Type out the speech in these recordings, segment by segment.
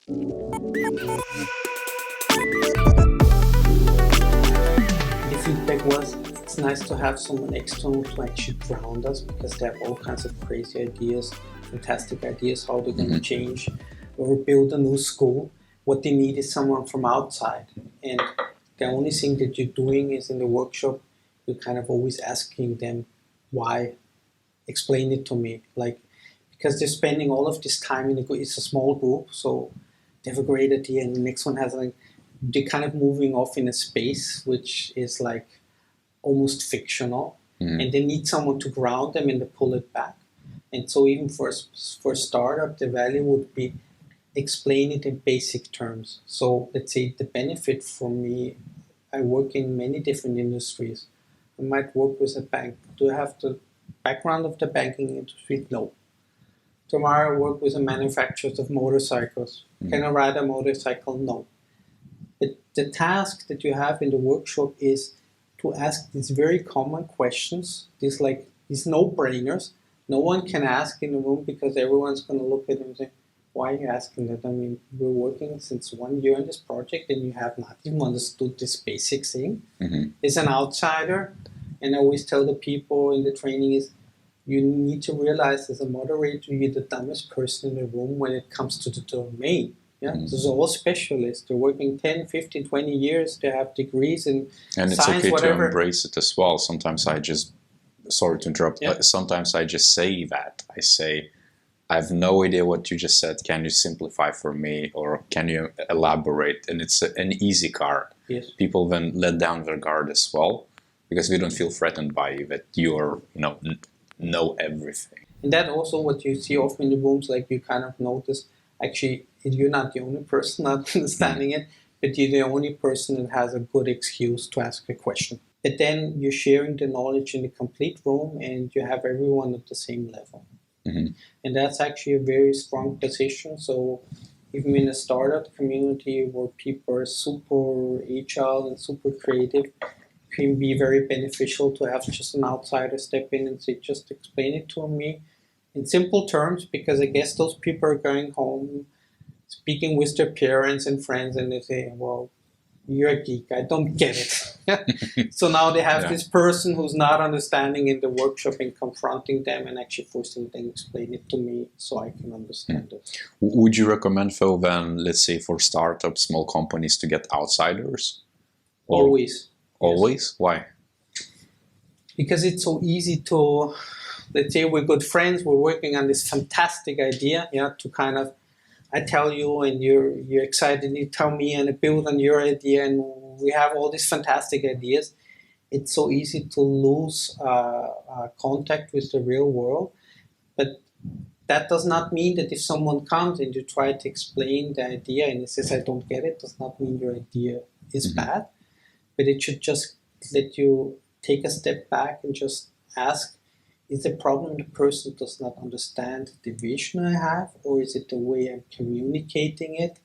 The feedback was, it's nice to have someone external to actually ground us, because they have all kinds of crazy ideas, fantastic ideas, how they're going to change or build a new school. What they need is someone from outside. And the only thing that you're doing is in the workshop, you're kind of always asking them, why? Explain it to me. Like, because they're spending all of this time in it's a small group, so they have a great idea, and the next one has like, they're kind of moving off in a space which is like almost fictional, and they need someone to ground them and to pull it back. And so even for a startup, the value would be explain it in basic terms. So let's say the benefit for me, I work in many different industries. I might work with a bank. Do I have the background of the banking industry? No. Tomorrow I work with a manufacturer of motorcycles. Can I ride a motorcycle? No. But the task that you have in the workshop is to ask these very common questions, these no-brainers. No one can ask in the room, because everyone's going to look at them and say, why are you asking that? I mean, we're working since 1 year on this project and you have not even understood this basic thing. As an outsider, and I always tell the people in the training is, you need to realize as a moderator, you're the dumbest person in the room when it comes to the domain. Yeah, Those are all specialists. They're working 10, 15, 20 years. They have degrees in and it's science, okay whatever. To embrace it as well. Sometimes I just, sorry to interrupt, sometimes I just say that. I say, I have no idea what you just said. Can you simplify for me, or can you elaborate? And it's an easy card. Yes. People then let down their guard as well, because we don't feel threatened by you that you're, know everything. And that also what you see often in the rooms, like you kind of notice, actually, you're not the only person not understanding it, but you're the only person that has a good excuse to ask a question. But then you're sharing the knowledge in the complete room, and you have everyone at the same level. And that's actually a very strong position. So even in a startup community where people are super agile and super creative, it can be very beneficial to have just an outsider step in and say, just explain it to me in simple terms, because I guess those people are going home, speaking with their parents and friends, and they say, well, you're a geek, I don't get it. So now they have this person who's not understanding in the workshop and confronting them and actually forcing them to explain it to me so I can understand it. Would you recommend, Phil, then, let's say for startups, small companies, to get outsiders? Always. Always? Yes. Why? Because it's so easy to, let's say we're good friends, we're working on this fantastic idea, to kind of, I tell you and you're excited, you tell me, and I build on your idea, and we have all these fantastic ideas. It's so easy to lose contact with the real world. But that does not mean that if someone comes and you try to explain the idea and it says, I don't get it, does not mean your idea is bad. But it should just let you take a step back and just ask, is the problem the person does not understand the vision I have, or is it the way I'm communicating it?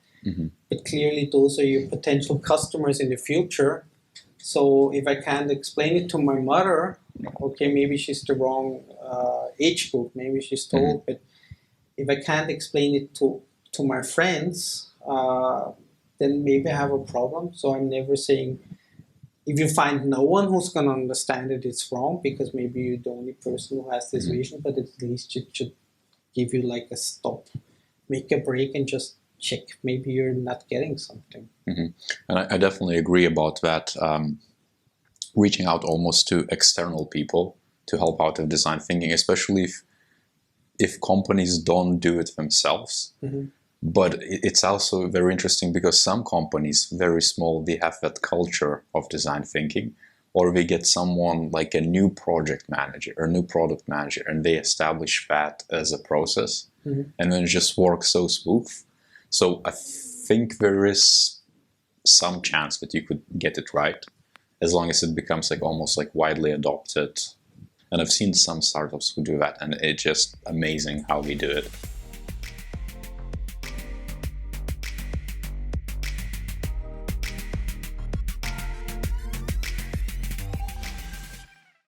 But clearly those are your potential customers in the future. So if I can't explain it to my mother, okay, maybe she's the wrong age group, maybe she's too old, but if I can't explain it to my friends, then maybe I have a problem. So I'm never saying, if you find no one who's going to understand it, it's wrong, because maybe you're the only person who has this vision, but at least it should give you like a stop, make a break, and just check. Maybe you're not getting something. And I definitely agree about that. Reaching out almost to external people to help out with design thinking, especially if companies don't do it themselves. But it's also very interesting because some companies, very small, they have that culture of design thinking, or they get someone like a new project manager or new product manager, and they establish that as a process, and then it just works so smooth. So I think there is some chance that you could get it right, as long as it becomes like almost like widely adopted. And I've seen some startups who do that, and it's just amazing how they do it.